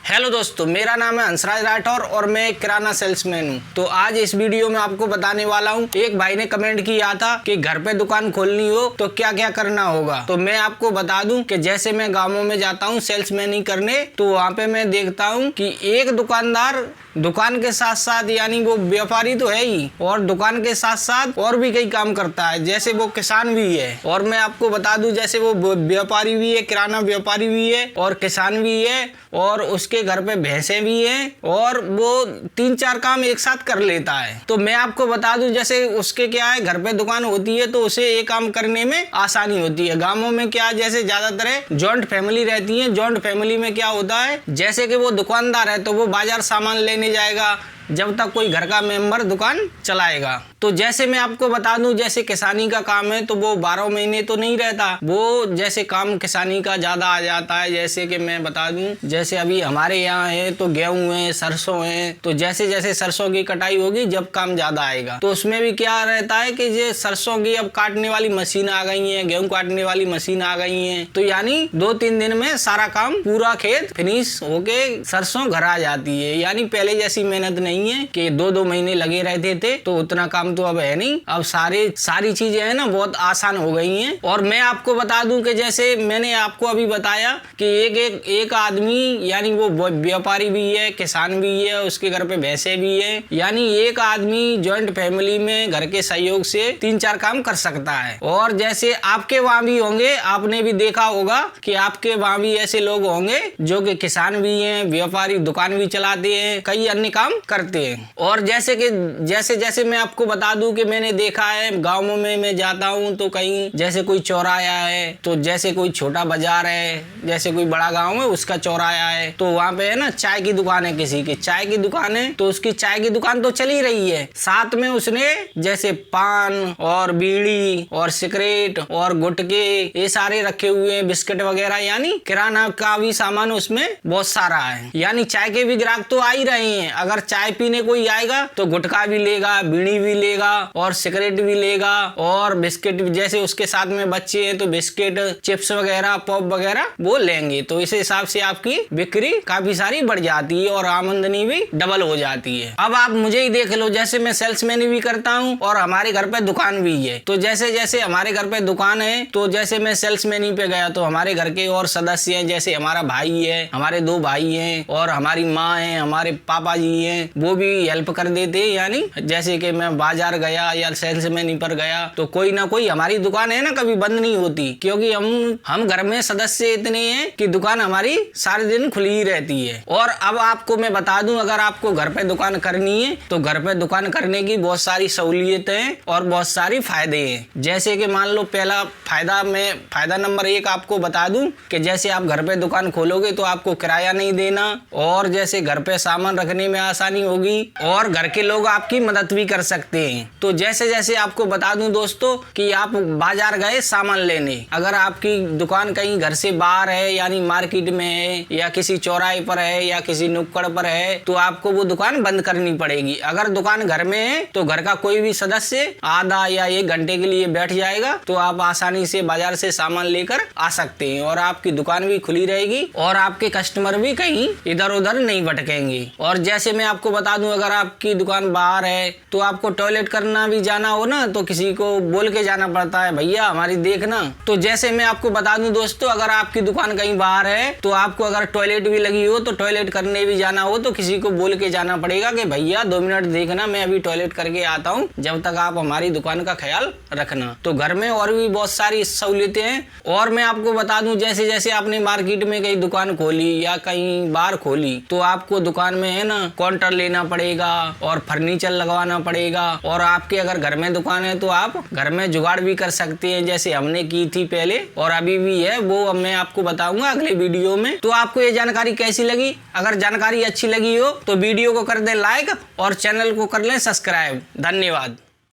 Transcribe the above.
Hello दोस्तों, मेरा नाम है हंसराज राठौर और मैं एक किराना सेल्समैन हूँ। तो आज इस वीडियो में आपको बताने वाला हूँ। एक भाई ने कमेंट किया था कि घर पे दुकान खोलनी हो तो क्या क्या करना होगा। तो मैं आपको बता दूं कि जैसे मैं गाँवों में जाता हूँ सेल्समैनी करने, तो वहाँ पे मैं देखता हूँ कि एक दुकानदार दुकान के साथ साथ यानी वो व्यापारी तो है ही, और दुकान के साथ साथ और भी कई काम करता है। जैसे वो किसान भी है, और मैं आपको बता दूं जैसे वो व्यापारी भी है, किराना व्यापारी भी है और किसान भी है, और उसके घर पे भैंसें भी हैं, और वो 3-4 काम एक साथ कर लेता है। तो मैं आपको बता दूं जैसे उसके क्या है, घर पे दुकान होती है तो उसे ये काम करने में आसानी होती है। गाँवों में क्या जैसे ज्यादातर जॉइंट फैमिली रहती है। जॉइंट फैमिली में क्या होता है, जैसे कि वो दुकानदार है तो वो बाजार सामान लेने जाएगा जब तक कोई घर का मेंबर दुकान चलाएगा। तो जैसे मैं आपको बता दूं जैसे किसानी का काम है तो वो 12 महीने तो नहीं रहता, वो जैसे काम किसानी का ज्यादा आ जाता है। जैसे कि मैं बता दूं जैसे अभी हमारे यहाँ है तो गेहूं है, सरसों है, तो जैसे जैसे सरसों की कटाई होगी जब काम ज्यादा आएगा तो उसमें भी क्या रहता है कि ये सरसों की अब काटने वाली मशीन आ गई है, गेहूं काटने वाली मशीन आ गई है, तो यानी 2-3 दिन में सारा काम पूरा खेत फिनिश होके सरसों घर आ जाती है। यानी पहले जैसी मेहनत नहीं है कि 2-2 महीने लगे रहते थे, तो उतना काम तो अब है नहीं। अब सारी चीजें है ना बहुत आसान हो गई हैं। और मैं आपको बता दूं कि जैसे मैंने आपको अभी बताया कि एक आदमी यानी वो व्यापारी भी है, किसान भी है, उसके घर पे भैंसे भी है, यानी एक आदमी जॉइंट फैमिली में घर के सहयोग से 3-4 काम कर सकता है। और जैसे आपके वहां भी होंगे, आपने भी देखा होगा कि आपके वहां भी ऐसे लोग होंगे जो कि किसान भी हैं, व्यापारी दुकान भी चलाते हैं, कई अन्य काम करते हैं। और जैसे कि जैसे मैं आपको बता दूं कि मैंने देखा है गाँवों में मैं जाता हूं तो कहीं जैसे कोई चौराया है, तो जैसे कोई छोटा बाजार है, जैसे कोई बड़ा गांव है उसका चौराया है, तो वहां पे है ना चाय की दुकान है, किसी की चाय की दुकान है तो उसकी चाय की दुकान तो चल ही रही है, साथ में उसने जैसे पान और बीड़ी और सिगरेट और गुटके ये सारे रखे हुए हैं, बिस्किट वगैरह, यानी किराना का भी सामान उसमें बहुत सारा है। यानी चाय के भी ग्राहक तो आ ही रहे हैं। अगर चाय पीने कोई आएगा तो गुटखा भी लेगा, बीड़ी भी लेगा और सिगरेट भी लेगा और बिस्किट, जैसे उसके साथ में बच्चे हैं तो बिस्किट, चिप्स वगैरह, पॉप वगैरह वो लेंगे। तो इस हिसाब से आपकी बिक्री काफी सारी बढ़ जाती है और आमदनी भी डबल हो जाती है। अब आप मुझे ही देख लो, जैसे मैं सेल्समैन भी करता हूँ और हमारे घर पे दुकान भी है, तो जैसे जैसे हमारे घर पे दुकान है तो जैसे मैं सेल्समैनी पे गया तो हमारे घर के और सदस्य हैं, जैसे हमारा भाई है, हमारे 2 भाई हैं और हमारी माँ है, हमारे पापा जी हैं, वो भी हेल्प कर देते हैं। यानी जैसे कि मैं बाजार गया या सेल्समैनी पर गया तो कोई ना कोई, हमारी दुकान है ना कभी बंद नहीं होती, क्योंकि हम घर में सदस्य इतने हैं कि दुकान हमारी सारे दिन खुली ही रहती है। और अब आपको मैं बता दूं अगर आपको घर पे दुकान करनी है तो घर पे दुकान करने की बहुत सारी सहूलियतें हैं और बहुत सारी फायदे हैं। जैसे कि मान लो पहला फायदा नंबर 1 आपको बता दूं कि जैसे आप घर पे दुकान खोलोगे तो आपको किराया नहीं देना, और जैसे घर पे सामान रखने में आसानी होगी और घर के लोग आपकी मदद भी कर सकते हैं। तो जैसे जैसे आपको बता दूं दोस्तों कि आप बाजार गए सामान लेने, अगर आपकी दुकान कहीं घर से बाहर है यानी मार्केट में है या किसी चौराहे पर है या किसी नुक्कड़ पर है तो आपको वो दुकान बंद करनी पड़ेगी। अगर दुकान घर में है तो घर का कोई भी सदस्य आधा या 1 घंटे के लिए बैठ जाएगा तो आप आसानी से बाजार से सामान लेकर आ सकते हैं और आपकी दुकान भी खुली रहेगी और आपके कस्टमर भी कहीं इधर उधर नहीं भटकेंगे। और जैसे मैं आपको बता दूं अगर आपकी दुकान बाहर है तो आपको टॉयलेट करना भी जाना हो ना तो किसी को बोल के जाना पड़ता है, भैया हमारी देखना। तो जैसे मैं आपको बता दूं दोस्तों अगर आपकी दुकान कहीं बाहर है तो आपको अगर टॉयलेट भी लगी हो तो टॉयलेट करने भी जाना हो तो किसी को बोल के जाना पड़ेगा कि भैया 2 मिनट देखना, मैं अभी टॉयलेट करके आता हूँ, जब तक आप हमारी दुकान का ख्याल रखना। तो घर में और भी बहुत सारी सहूलियतें हैं। और मैं आपको बता दूं जैसे जैसे आपने मार्केट में कहीं दुकान खोली या कहीं बार खोली तो आपको दुकान में है ना काउंटर लेना पड़ेगा और फर्नीचर लगवाना पड़ेगा। और आपके अगर घर में दुकान है तो आप घर में जुगाड़ भी कर सकते हैं, जैसे हमने की थी पहले और अभी भी है, वो अब मैं आपको बताऊंगा अगले वीडियो में। तो आपको ये जानकारी कैसी लगी? अगर जानकारी अच्छी लगी हो तो वीडियो को कर दे लाइक और चैनल को कर ले सब्सक्राइब। धन्यवाद।